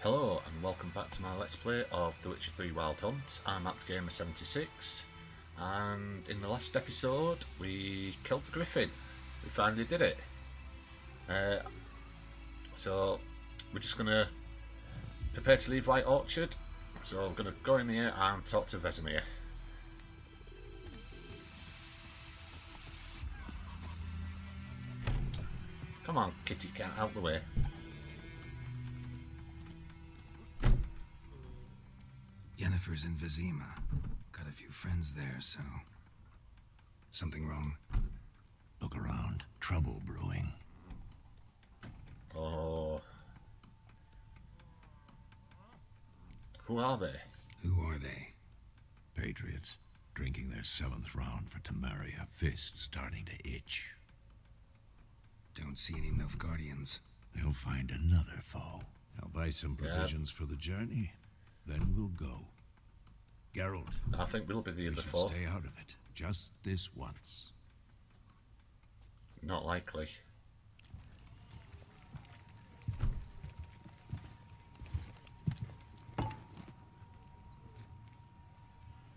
Hello and welcome back to my Let's Play of The Witcher 3 Wild Hunt. I'm AptGamer76 and in the last episode we killed the Griffin. We finally did it. So we're just going to prepare to leave White Orchard. So we're going to go in here and talk to Vesemir. Come on kitty cat, out the way. Yennefer's in Vizima. Got a few friends there, so... Something wrong? Look around. Trouble brewing. Oh. Who are they? Who are they? Patriots. Drinking their 7th round for Temeria. Fist starting to itch. Don't see any Nilfgaardians. They'll find another foe. I'll buy some provisions for the journey. Then we'll go. Geralt, I think we'll be the we other should four. stay out of it. Just this once. Not likely.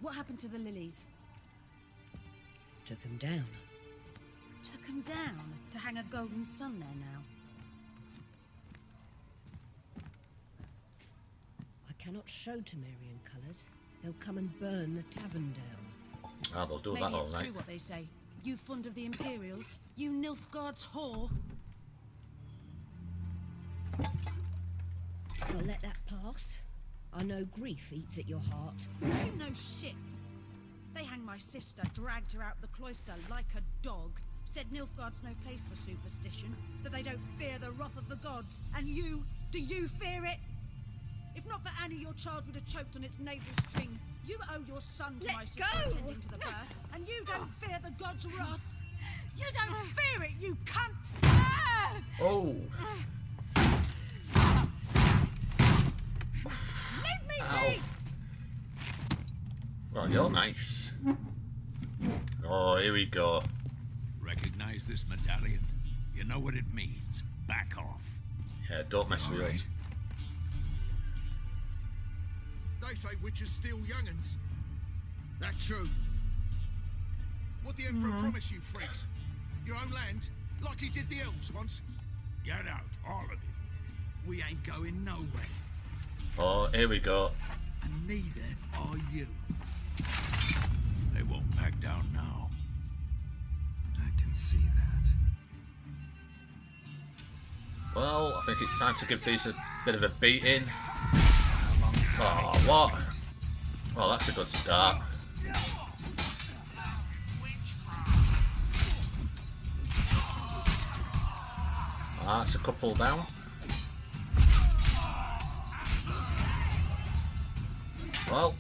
What happened to the lilies? Took him down. Took them down to hang a golden sun there now. I cannot show Temerian colours. They'll come and burn the tavern down. Ah, they'll do Maybe that all it's right. true what they say. You fond of the Imperials? You Nilfgaard's whore? I'll let that pass. I know grief eats at your heart. You know shit. They hang my sister, dragged her out the cloister like a dog. Said Nilfgaard's no place for superstition, that they don't fear the wrath of the gods. And you, do you fear it? If not for Annie, your child would have choked on its navel string. You owe your son to Let my sister go! attending to the birth, and you don't fear the gods' wrath. You don't fear it, you cunt! Oh! Leave me Ow. be! Well, you're nice. Oh, here we go. Recognize this medallion? You know what it means. Back off. Yeah, don't mess with All us. They say witches steal young'uns. That true. What the Emperor promise you, freaks? Your own land? Like he did the elves once? Get out, all of you. We ain't going nowhere. Oh, here we go. And neither are you. They won't back down now. I can see that. Well, I think it's time to give these a bit of a beating. Oh, what? Well, that's a good start. That's a couple down. Well.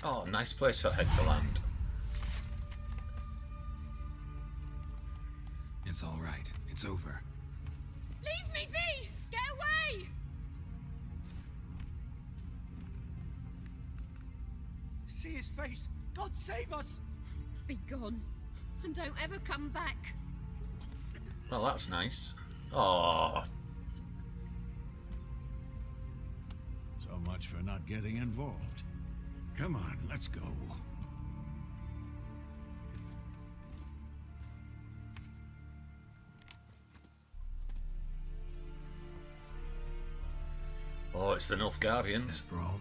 Oh, nice place for head to land. It's all right. It's over. Leave me be! Get away! See his face! God save us! Be gone, and don't ever come back. Well, that's nice. Oh, So much for not getting involved. Come on, let's go. oh, it's the Nilfgaardians. That brawl,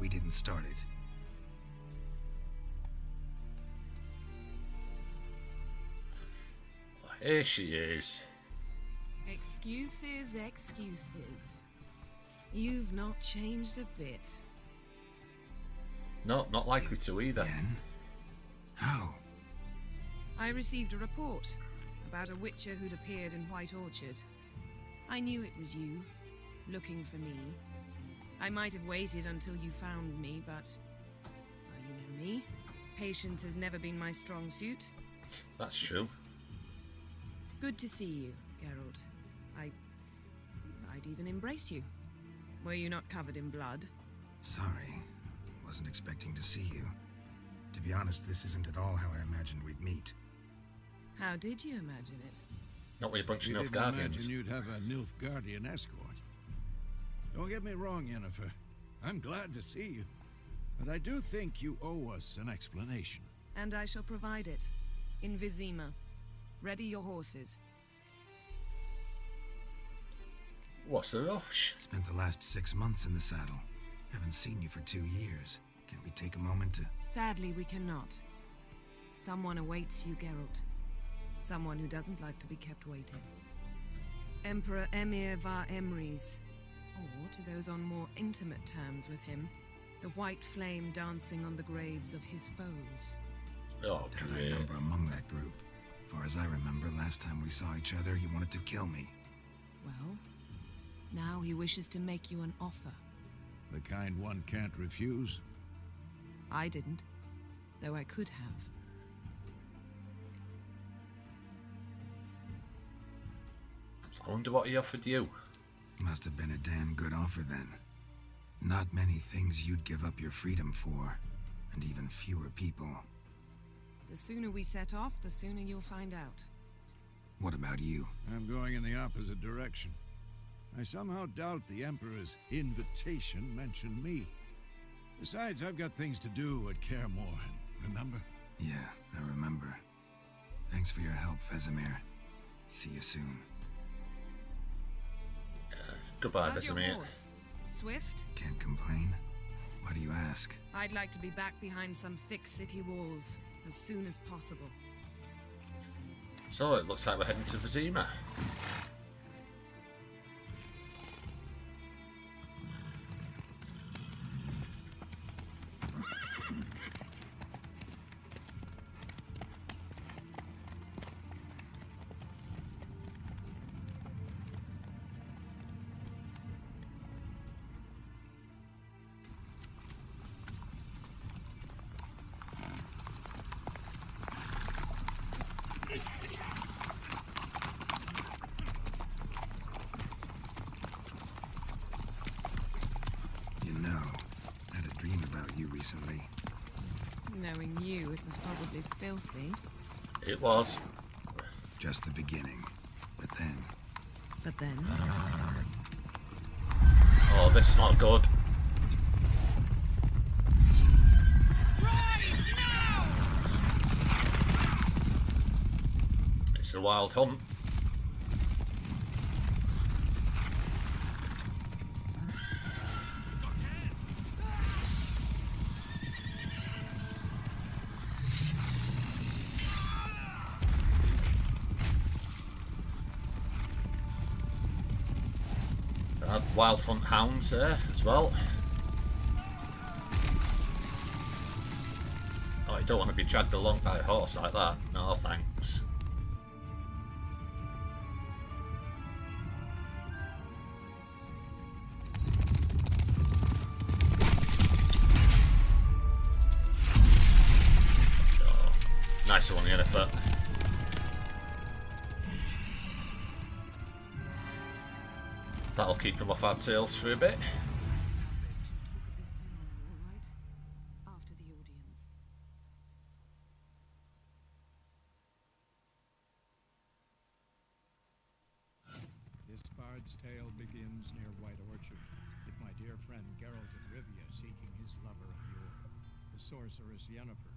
we didn't start it. Here she is. Excuses, excuses. You've not changed a bit. No, not likely to either. Yen? How? I received a report about a witcher who'd appeared in White Orchard. I knew it was you, looking for me. I might have waited until you found me, but... well, you know me. Patience has never been my strong suit. That's true. It's good to see you, Geralt. I'd even embrace you. Were you not covered in blood? Sorry. Wasn't expecting to see you. To be honest, this isn't at all how I imagined we'd meet. How did you imagine it? Not with a bunch of You Nilf didn't Guardians. imagine you'd have a Nilfgaardian escort. Don't get me wrong, Yennefer. I'm glad to see you. But I do think you owe us an explanation. And I shall provide it. In Vizima. Ready your horses. What's the rush? Spent the last 6 months in the saddle. Haven't seen you for 2 years. Can't we take a moment to... Sadly, we cannot. Someone awaits you, Geralt. Someone who doesn't like to be kept waiting. Emperor Emir var Emrys. Or, to those on more intimate terms with him, the white flame dancing on the graves of his foes. Oh, Doubt I great. number among that group. Far as I remember, last time we saw each other, he wanted to kill me. Well, now he wishes to make you an offer. The kind one can't refuse. I didn't, though I could have. I wonder what he offered you. Must have been a damn good offer then. Not many things you'd give up your freedom for, and even fewer people. The sooner we set off, the sooner you'll find out. What about you? I'm going in the opposite direction. I somehow doubt the Emperor's invitation mentioned me. Besides, I've got things to do at Kaer Morhen, remember? Yeah, I remember. Thanks for your help, Vesemir. See you soon. Goodbye, How's your Vesemir. horse? Swift? Can't complain. Why do you ask? I'd like to be back behind some thick city walls as soon as possible. So it looks like we're heading to Vizima. You know, I had a dream about you recently. Knowing you, it was probably filthy. It was. Just the beginning. But then, But then... Oh, this is not good. It's a wild hunt. Wild hunt hounds there as well. Oh, you don't want to be dragged along by a horse like that. No, thanks. Oh, nice one, Yennefer. That'll keep them off our tails for a bit. After the audience. This bard's tale begins near White Orchard, with my dear friend Geralt of Rivia seeking his lover of yore, the sorceress Yennefer.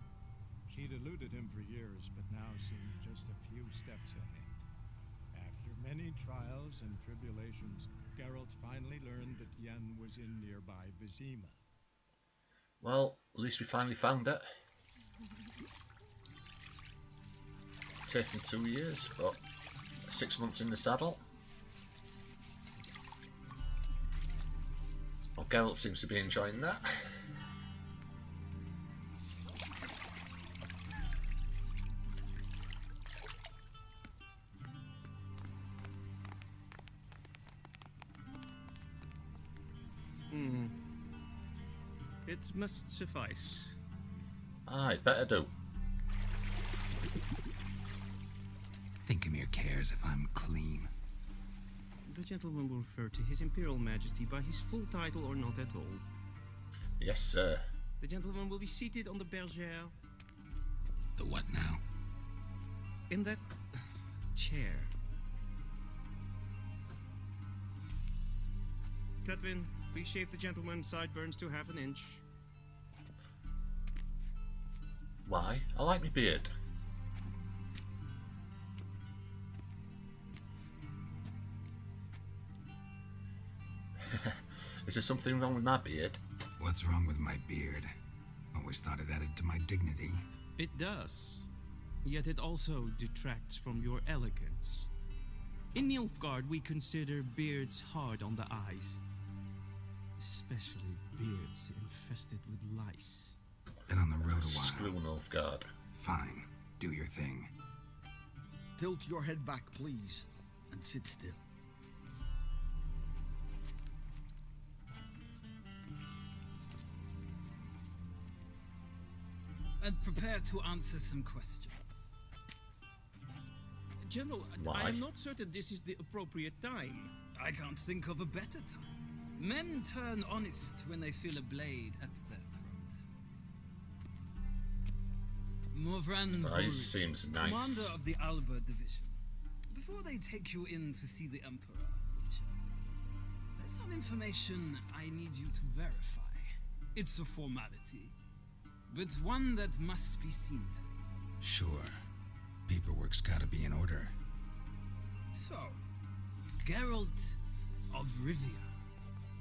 She'd eluded him for years, but now seemed just a few steps ahead. After many trials and tribulations, Geralt finally learned that Yen was in nearby Vizima. Well, at least we finally found it. It's taken 2 years, but 6 months in the saddle. Well, Geralt seems to be enjoying that. It must suffice. Ah, it better do. Thinkemere cares if I'm clean. The gentleman will refer to His Imperial Majesty by his full title or not at all. Yes, sir. The gentleman will be seated on the bergère. The what now? In that chair. Tedwin, please shave the gentleman's sideburns to half an inch. Why? I like my beard. Is there something wrong with my beard? What's wrong with my beard? Always thought it added to my dignity. It does. Yet it also detracts from your elegance. In Nilfgaard, we consider beards hard on the eyes. Especially beards infested with lice. Been on the road a while. Screw Nilfgaard. Fine. Do your thing. Tilt your head back, please, and sit still. And prepare to answer some questions. General, Why? I am not certain this is the appropriate time. I can't think of a better time. Men turn honest when they feel a blade at their throat. Morvran He Vorus, seems nice. commander of the Alba division. Before they take you in to see the Emperor, Witcher, there's some information I need you to verify. It's a formality, but one that must be seen to. Sure. Paperwork's gotta be in order. So, Geralt of Rivia.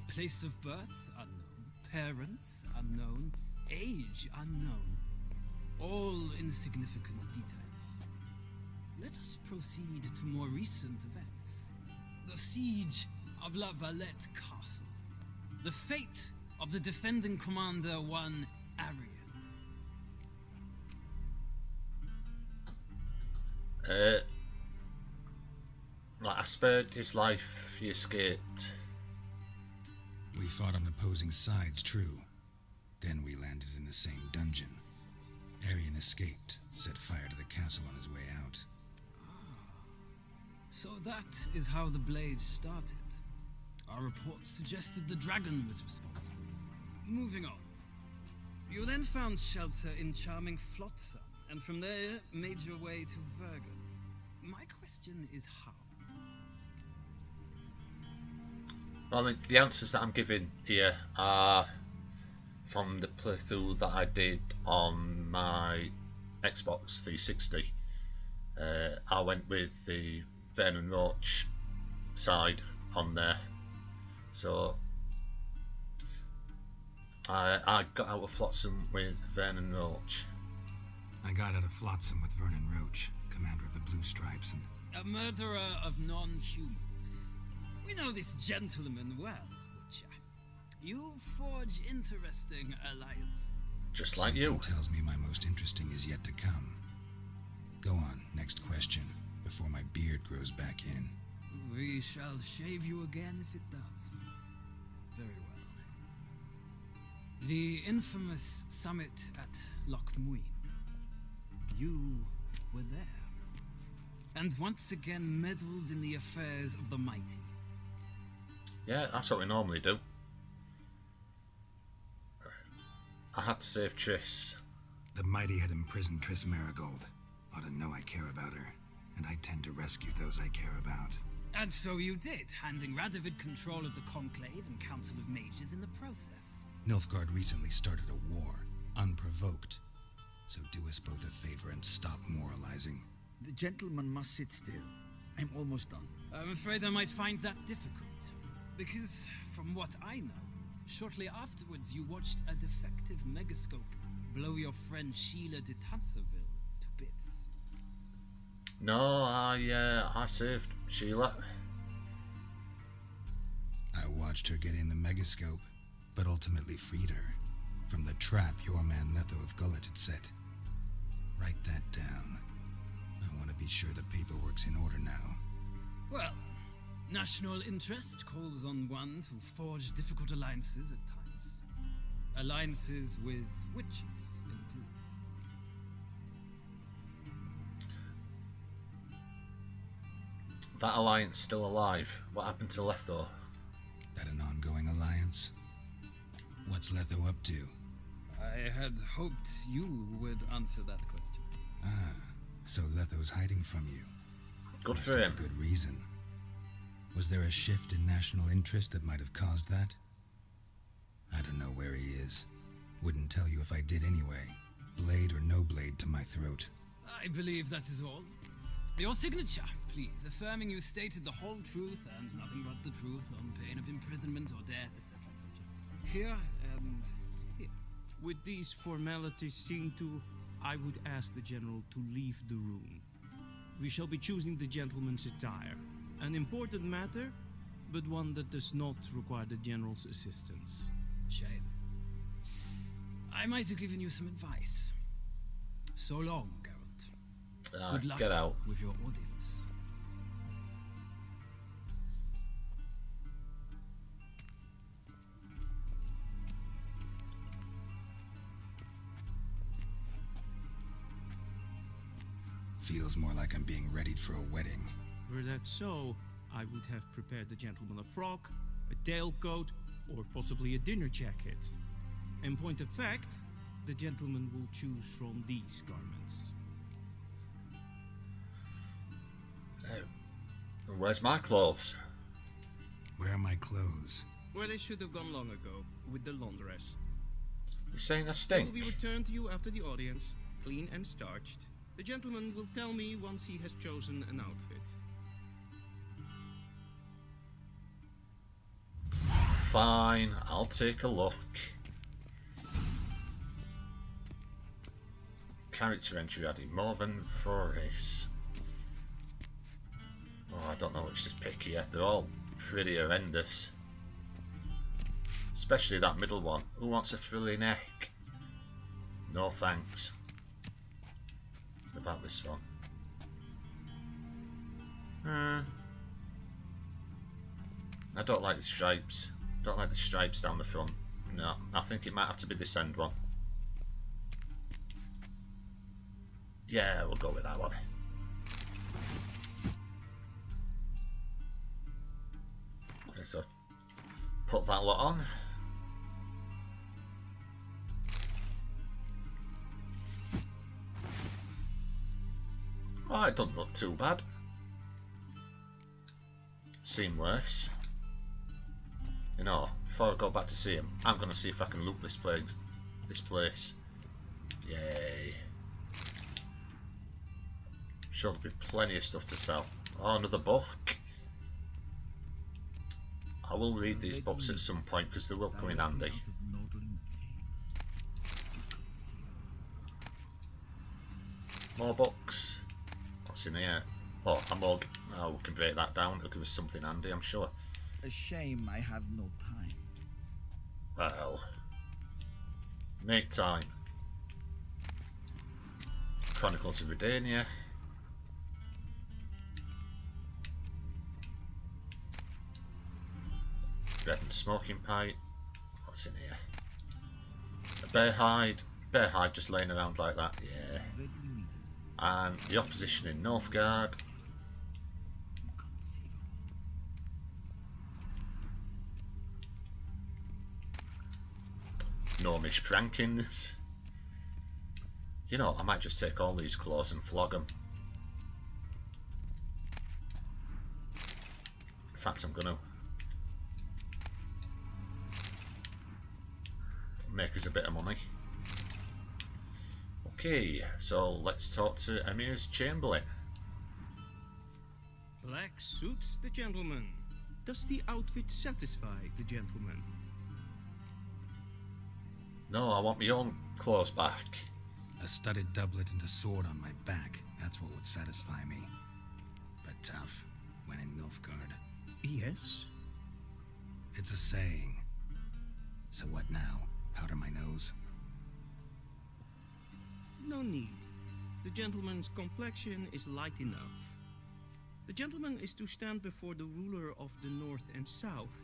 Place of birth unknown. Parents unknown. Age unknown. All insignificant details. Let us proceed to more recent events. The siege of La Valette Castle. The fate of the defending commander, one Arian. Like I spared his life, he escaped. We fought on opposing sides, true. Then we landed in the same dungeon. Arian escaped, set fire to the castle on his way out. So that is how the blade started. Our reports suggested the dragon was responsible. Moving on. You then found shelter in charming Flotsam, and from there made your way to Vergen. My question is how? Well, the answers that I'm giving here are from the playthrough that I did on my Xbox 360. I went with the Vernon Roach side on there. So I got out of Flotsam with Vernon Roach. I got out of Flotsam with Vernon Roach, commander of the Blue Stripes, and... A murderer of non-humans. We know this gentleman well, Witcher. You forge interesting alliances. Just like you. Something tells me my most interesting is yet to come. Go on, next question, before my beard grows back in. We shall shave you again if it does. Very well. The infamous summit at Loch Muin. You were there. And once again meddled in the affairs of the mighty. Yeah, that's what we normally do. I had to save Triss. The mighty had imprisoned Triss Marigold. Ought to know I care about her, and I tend to rescue those I care about. And so you did, handing Radovid control of the Conclave and Council of Mages in the process. Nilfgaard recently started a war, unprovoked. So do us both a favor and stop moralizing. The gentleman must sit still. I'm almost done. I'm afraid I might find that difficult. Because, from what I know, shortly afterwards you watched a defective megascope blow your friend Sheila de Tanserville to bits. No, I saved Sheila. I watched her get in the megascope, but ultimately freed her from the trap your man Letho of Gullet had set. Write that down. I want to be sure the paperwork's in order now. Well, national interest calls on one to forge difficult alliances at times. Alliances with witches included. That alliance still alive. What happened to Letho? That an ongoing alliance? What's Letho up to? I had hoped you would answer that question. Ah, so Letho's hiding from you. Good Must for have him. a good reason. Was there a shift in national interest that might have caused that? I don't know where he is. Wouldn't tell you if I did anyway. Blade or no blade to my throat. I believe that is all. Your signature, please, affirming you stated the whole truth and nothing but the truth on pain of imprisonment or death, etc., etc. Here and here. With these formalities seen to, I would ask the General to leave the room. We shall be choosing the gentleman's attire. An important matter, but one that does not require the General's assistance. Shame. I might have given you some advice. So long, Geralt. Good luck get out. with your audience. Feels more like I'm being readied for a wedding. Were that so, I would have prepared the gentleman a frock, a tailcoat, or possibly a dinner jacket. In point of fact, the gentleman will choose from these garments. Where's my clothes? Where are my clothes? Where they should have gone long ago, with the laundress. You're saying I They stink? will be returned to you after the audience, clean and starched. The gentleman will tell me once he has chosen an outfit. Fine, I'll take a look. Character entry added Morven Forres. Oh, I don't know which to pick here. They're all pretty horrendous. Especially that middle one. Who wants a frilly neck? No thanks. What about this one? I don't like the stripes. Don't like the stripes down the front. No, I think it might have to be this end one. Yeah, we'll go with that one. Okay, so put that lot on. Oh, it doesn't look too bad. Seen worse. You know, before I go back to see him, I'm going to see if I can loot this place. Yay. Sure there'll be plenty of stuff to sell. Oh, another book. I will read these books at some point because they will come in handy. More books. What's in here? Oh, a mug. Oh, we can break that down. It'll give us something handy, I'm sure. A shame I have no time. Well, make time. Chronicles of Redania. Red and smoking pipe. What's in here? A bear hide. Bear hide just laying around like that. Yeah. And the opposition in Northgard. Gnomish prankings. You know, I might just take all these claws and flog them. In fact, I'm gonna make us a bit of money. Okay, so let's talk to Emir's Chamberlain. Black suits the gentleman. Does the outfit satisfy the gentleman? No, I want my own clothes back. A studded doublet and a sword on my back. That's what would satisfy me. But tough, when in Nilfgaard. Yes? It's a saying. So what now? Powder my nose? No need. The gentleman's complexion is light enough. The gentleman is to stand before the ruler of the North and South.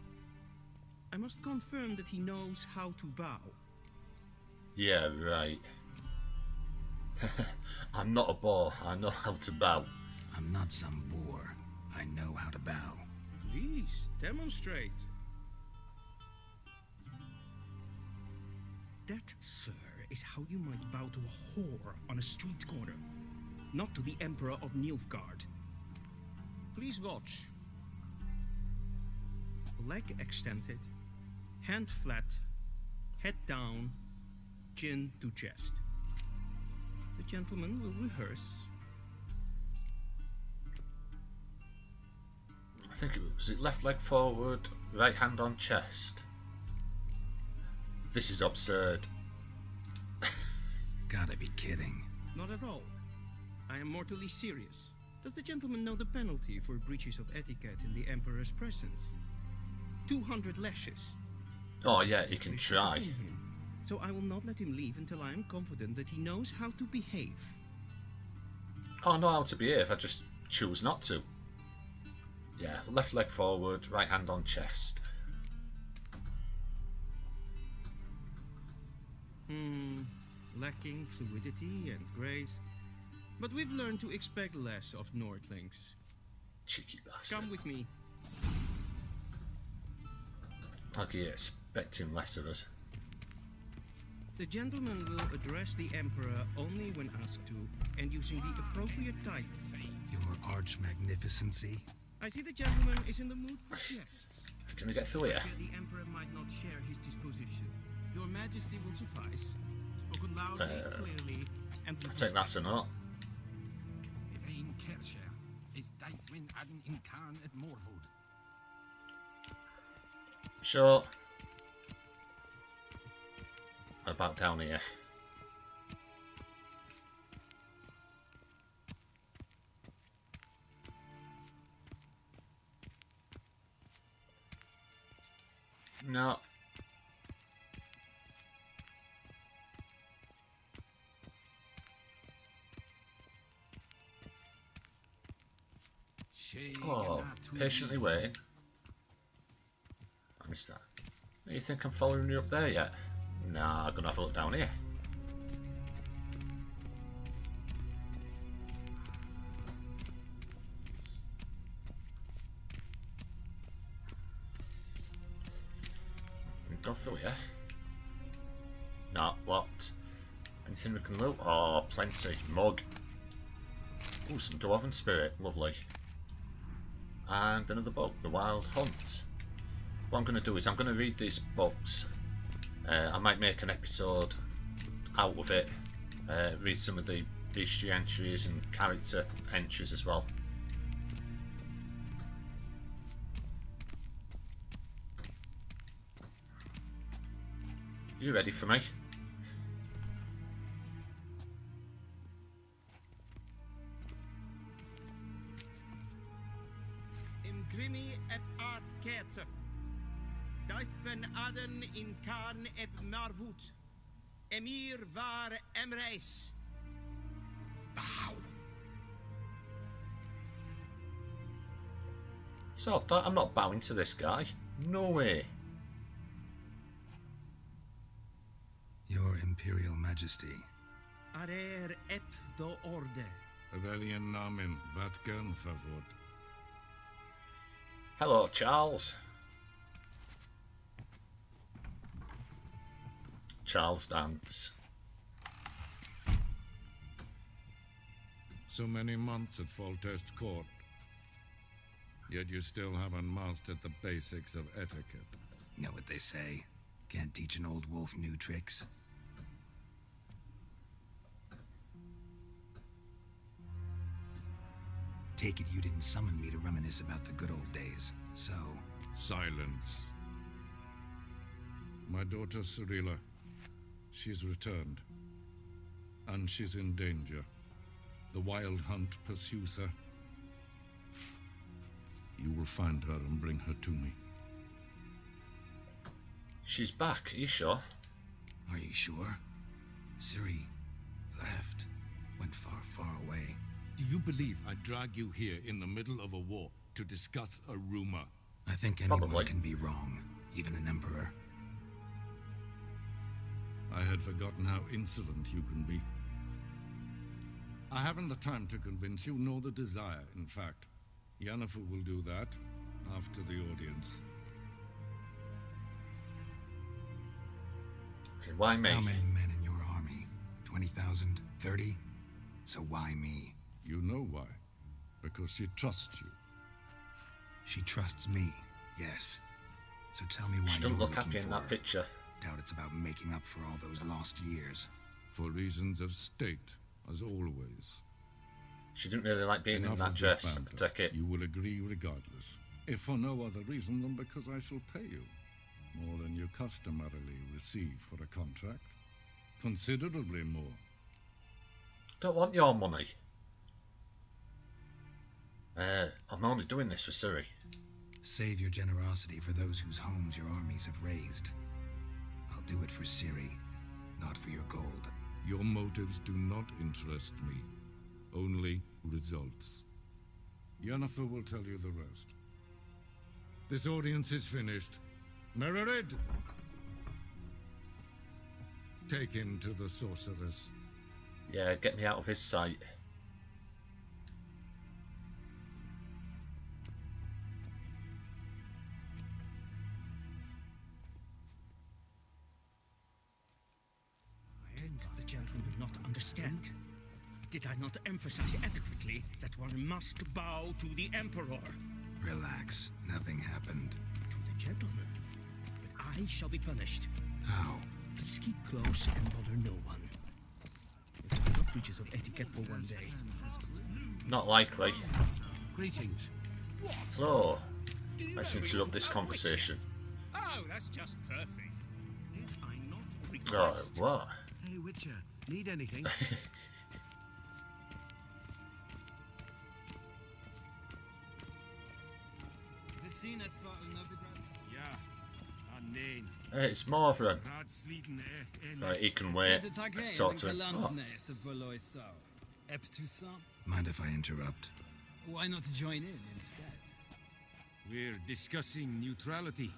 I must confirm that he knows how to bow. Yeah, right. I'm not a boar. I know how to bow. I'm not some boor. I know how to bow. Please, demonstrate. That, sir, is how you might bow to a whore on a street corner, not to the Emperor of Nilfgaard. Please watch. leg extended, hand flat, head down, chin to chest. The gentleman will rehearse. I think it was it left leg forward, right hand on chest. This is absurd. Gotta be kidding. Not at all. I am mortally serious. Does the gentleman know the penalty for breaches of etiquette in the Emperor's presence? 200 lashes. Oh yeah, he can try. So I will not let him leave until I am confident that he knows how to behave. Oh, I know how to behave, I just choose not to. Yeah, left leg forward, right hand on chest. Lacking fluidity and grace. But we've learned to expect less of Nordlings. Cheeky bastard. Come with me. Like you're expecting less of us. The gentleman will address the Emperor only when asked to, and using the appropriate title. Your Arch Magnificency. I see the gentleman is in the mood for jests. Can we get through here? I fear the Emperor might not share his disposition. Your Majesty will suffice. Spoken loudly, clearly, and with I think that's a note. Yvain Kersher is Daithwin Adden in Khan at Morwood. Sure. About down here. No. Oh, patiently waiting. I missed that. You think I'm following you up there yet? Nah, I'm gonna have a look down here. We go through here. Nah, locked. Anything we can loot? Oh, plenty. Mug. Ooh, some dwarven spirit. Lovely. And another book, The Wild Hunt. What I'm going to do is I'm going to read these books. I might make an episode out of it. Read some of the history entries and character entries as well. You ready for me? Imgrimi et art ketzer. Daithven Adden in Khan et Marvut. Emir var Emreis. Bow. So, I'm not bowing to this guy. No way. Your Imperial Majesty. Arer ep the orde. Avelian namen, vatgen favor. Hello, Charles. Charles Dance. So many months at Foltest Court. Yet you still haven't mastered the basics of etiquette. Know what they say? Can't teach an old wolf new tricks. Take it you didn't summon me to reminisce about the good old days, so... Silence. My daughter Cirilla, she's returned. And she's in danger. The Wild Hunt pursues her. You will find her and bring her to me. She's back, are you sure? Are you sure? Ciri left. Went far, far away. Do you believe I drag you here in the middle of a war to discuss a rumor? I think anyone can be wrong, even an emperor. I had forgotten how insolent you can be. I haven't the time to convince you, nor the desire, in fact. Yennefer will do that after the audience. Okay, why me? How many men in your army? 20,000? 30? So why me? You know why. Because she trusts you. She trusts me, yes. So tell me why She you're doesn't look looking happy in for that her. picture. Doubt it's about making up for all those lost years. For reasons of state, as always. She didn't really like being Enough in that of this dress, I banter. take it. You will agree regardless, if for no other reason than because I shall pay you more than you customarily receive for a contract. Considerably more. Don't want your money. I'm only doing this for Ciri. Save your generosity for those whose homes your armies have razed. I'll do it for Ciri, not for your gold. Your motives do not interest me. Only results. Yennefer will tell you the rest. This audience is finished. Mererid! Take him to the sorceress. Yeah, get me out of his sight. Did the gentleman not understand? Did I not emphasize adequately that one must bow to the Emperor? Relax, nothing happened. To the gentleman. But I shall be punished. How? Please keep close and bother no one. If there are not breaches of etiquette for one day. Not likely. Greetings. So, let's interrupt this conversation. Oh, that's just perfect. Did I not Oh, request? what? Hey, Witcher, need anything? It's Morven. So he can wait. Sort of. Oh. Mind if I interrupt? Why not join in instead? We're discussing neutrality.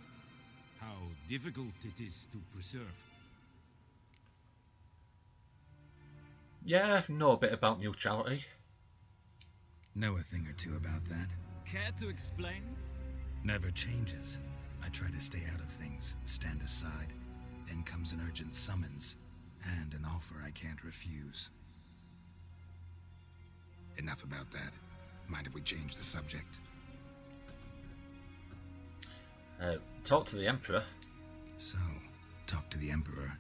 How difficult it is to preserve. Yeah, know a bit about neutrality. Know a thing or two about that. Care to explain? Never changes. I try to stay out of things, stand aside. Then comes an urgent summons, and an offer I can't refuse. Enough about that. Mind if we change the subject? Talk to the Emperor. So, talk to the Emperor.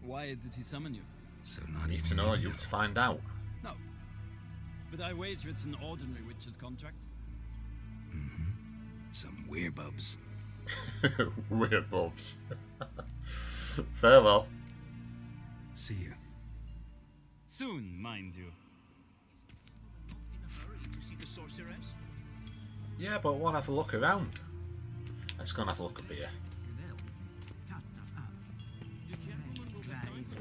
Why did he summon you? So not Need even to know you to find out. No. But I wager it's an ordinary witch's contract. Mm-hmm. Some werebubs. Werebubs. Farewell. See you. Soon, mind you. In a hurry to see the sorceress? Yeah, but I want to have a look around. Let's go and have a look up here.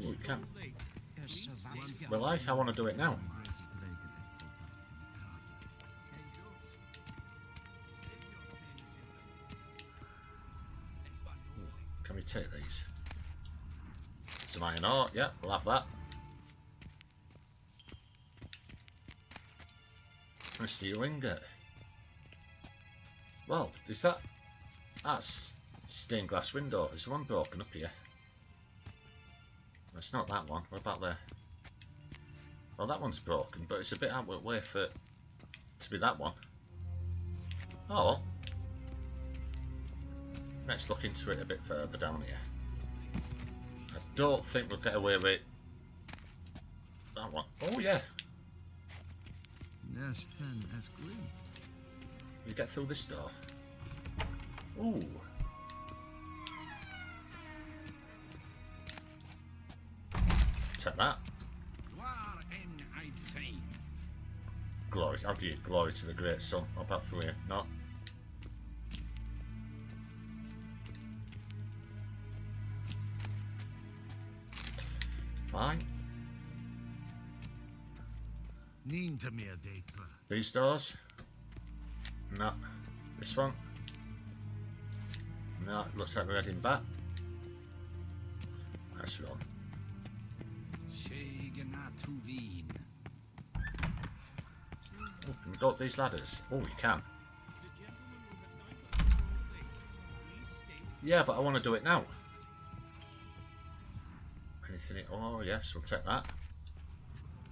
Oh, we can. Well, I want to do it now. Can we take these? Some iron ore, yeah, we'll have that. And a steel ingot. Well, is that... That's stained glass window. Is the one broken up here? It's not that one. What about there? Well, that one's broken, but it's a bit out of way for it to be that one. Oh well. Let's look into it a bit further down here. I don't think we'll get away with that one. Oh yeah. Yes, hen as green. You get through this door. Ooh. Take that. Glory. I'll give you glory to the great sun. I'll back through here. No. Fine. These doors? No. This one? No, it looks like we're heading back. That's wrong. Oh, can we go up these ladders? Oh, we can. Yeah, but I want to do it now. Anything? Oh, yes, we'll take that.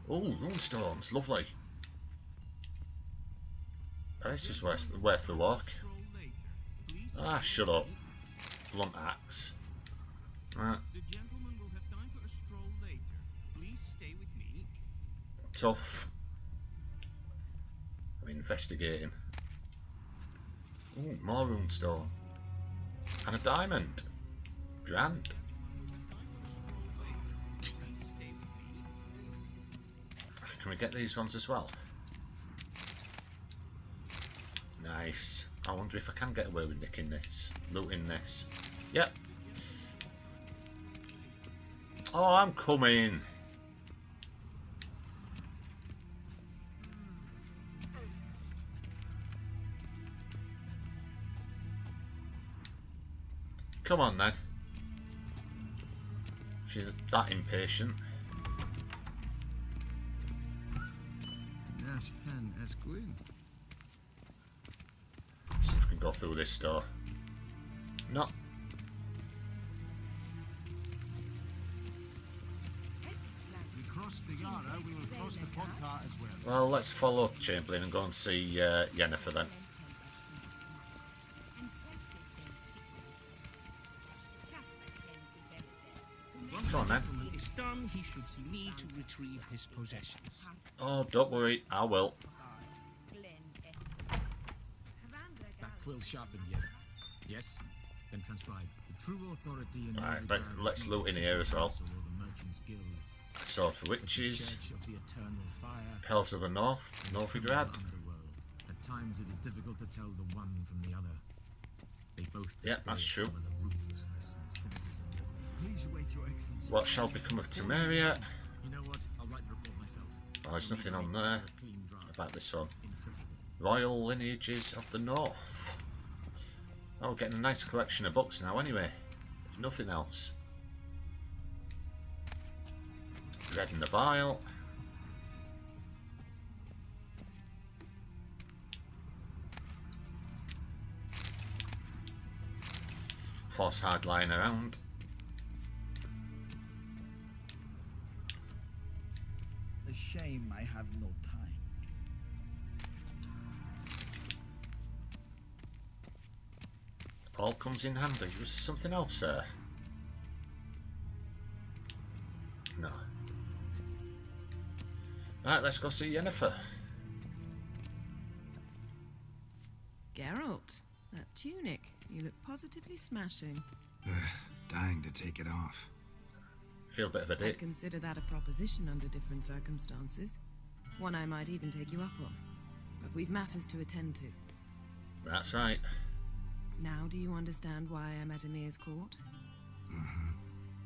Oh, runestones, lovely. This is worth the walk. Ah, shut up. Blunt axe. Right. The gentleman will have time for a stroll later. Please stay with me. Tough. I'm investigating. Ooh, more runestone. And a diamond. Grand. Can we get these ones as well? Nice. I wonder if I can get away with nicking this, looting this. Yep. Oh, I'm coming. Come on then. She's that impatient. Yes, hen as Gwyn. See if we can go through this door. No. We crossed the Yara, we will cross the Pontar as well. Well, let's follow Chamberlain and go and see Yennefer then. Come on then. When it is done, he should see me to retrieve his possessions. Oh, don't worry, I will. That quill sharpened yet? Yes? Then transcribe. The true authority in Right, let's loot in here as well. Sword for Witches. Pillars of the North. Novigrad. At times it is difficult to tell the one from the other. They both that's true. some of the ruthlessness and cynicism. Please wait, Your Excellency. What shall become of Temeria? You know what? I'll write the report myself. Oh, there's nothing on there about this one. Royal Lineages of the North. Oh, we're getting a nice collection of books now anyway. If nothing else. Red in the Vial. Horse hard lying around. A shame I have no time. All comes in handy. Was there something else there? No. Right, let's go see Yennefer. Geralt, that tunic. You look positively smashing. Dying to take it off. Feel a bit of a I'd dick. consider that a proposition under different circumstances. One I might even take you up on. But we've matters to attend to. That's right. Now do you understand why I'm at Emir's court?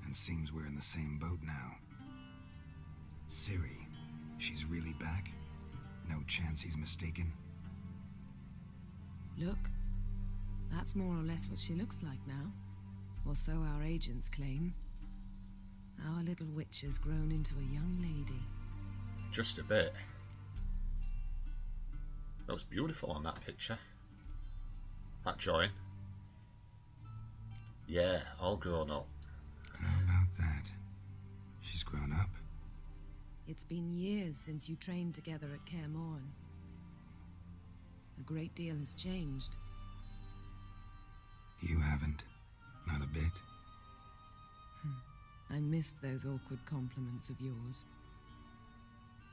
And seems we're in the same boat now. Ciri, she's really back? No chance he's mistaken? Look, that's more or less what she looks like now. Or so our agents claim. Our little witch has grown into a young lady. Just a bit. That was beautiful on that picture. That drawing. Yeah, all grown up. How about that? She's grown up? It's been years since you trained together at Kaer Morhen. A great deal has changed. You haven't? Not a bit? I missed those awkward compliments of yours.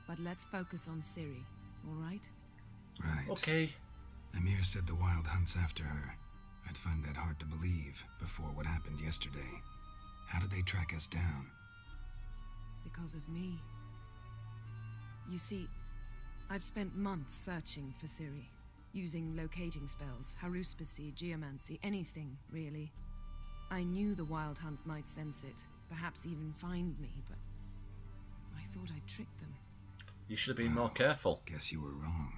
But let's focus on Ciri, all right? Right. Okay. Emir said the Wild Hunt's after her. I'd find that hard to believe before what happened yesterday. How did they track us down? Because of me. You see, I've spent months searching for Ciri, using locating spells, haruspicy, geomancy, anything, really. I knew the Wild Hunt might sense it, perhaps even find me, but I thought I'd tricked them. You should have been more careful. Guess you were wrong.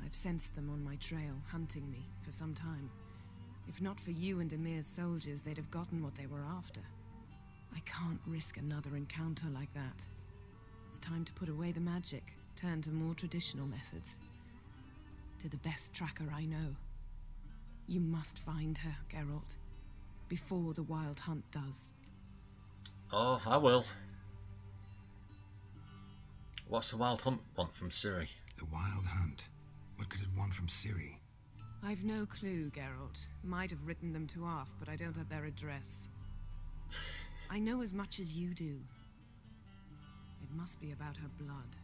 I've sensed them on my trail, hunting me, for some time. If not for you and Emir's soldiers, they'd have gotten what they were after. I can't risk another encounter like that. It's time to put away the magic, turn to more traditional methods. To the best tracker I know. You must find her, Geralt, before the Wild Hunt does. Oh, I will. What's the Wild Hunt want from Ciri? The Wild Hunt? What could it want from Ciri? I've no clue, Geralt. Might have written them to ask, but I don't have their address. I know as much as you do. It must be about her blood.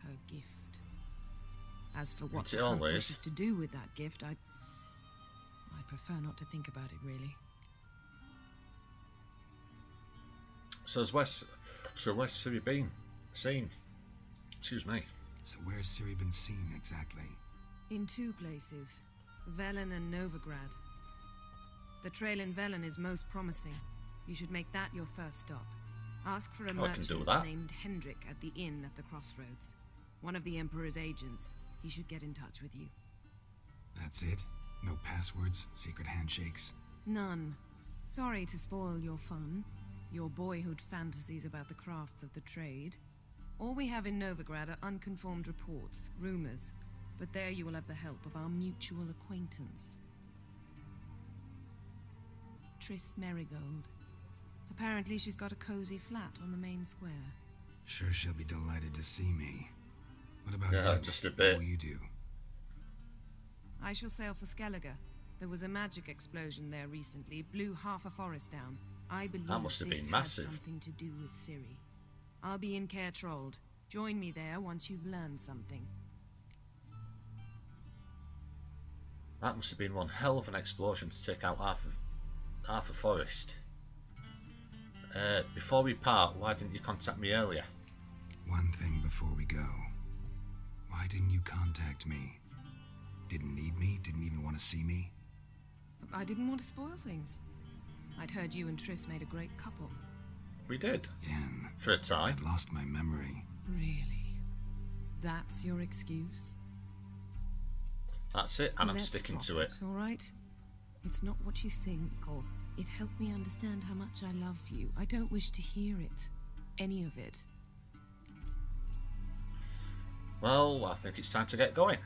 Her gift. As for what the Hunt wishes to do with that gift, I'd prefer not to think about it, really. So where's Ciri been seen? Excuse me. So where's Ciri been seen exactly? In two places, Velen and Novigrad. The trail in Velen is most promising. You should make that your first stop. Ask for a merchant named Hendrik at the inn at the crossroads. One of the Emperor's agents. He should get in touch with you. That's it? No passwords? Secret handshakes? None. Sorry to spoil your fun. Your boyhood fantasies about the crafts of the trade. All we have in Novigrad are unconfirmed reports, rumors. But there you will have the help of our mutual acquaintance. Triss Merigold. Apparently she's got a cozy flat on the main square. Sure she'll be delighted to see me. What about you? Just a bit. What will you do? I shall sail for Skellige. There was a magic explosion there recently, blew half a forest down. I believe that must have this been had massive. Something to do with Ciri. I'll be in Caer Trold. Join me there once you've learned something. That must have been one hell of an explosion to take out half a forest. Before we part, why didn't you contact me earlier? One thing before we go. Why didn't you contact me? Didn't need me? Didn't even want to see me? I didn't want to spoil things. I'd heard you and Triss made a great couple. We did. Yen. For a time. I'd lost my memory. Really? That's your excuse? That's it, and I'm Let's sticking drop to it. All right? It's not what you think, or it helped me understand how much I love you. I don't wish to hear it. Any of it. Well, I think it's time to get going.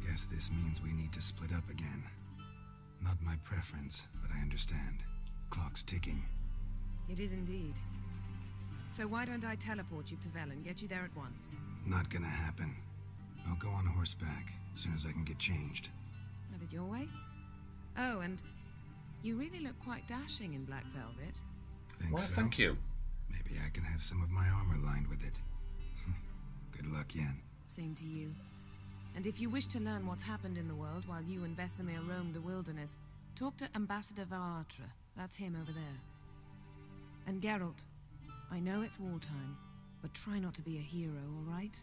Guess this means we need to split up again. Not my preference, but I understand. Clock's ticking. It is indeed. So why don't I teleport you to Velen, get you there at once? Not gonna happen. I'll go on horseback, as soon as I can get changed. Have it your way? Oh, and you really look quite dashing in black velvet. Think Why, so? thank you. Maybe I can have some of my armor lined with it. Good luck, Yen. Same to you. And if you wish to learn what's happened in the world while you and Vesemir roamed the wilderness, talk to Ambassador Varatra. That's him over there. And Geralt, I know it's wartime, but try not to be a hero, all right?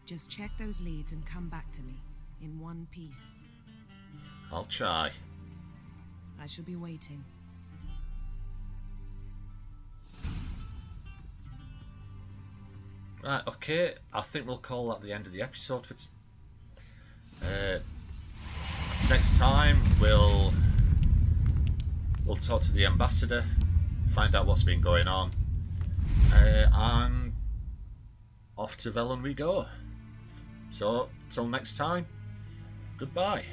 Just check those leads and come back to me, in one piece. I'll try. I shall be waiting. Right, okay, I think we'll call that the end of the episode. Next time we'll talk to the ambassador, find out what's been going on, and off to Velen we go. So, till next time, goodbye.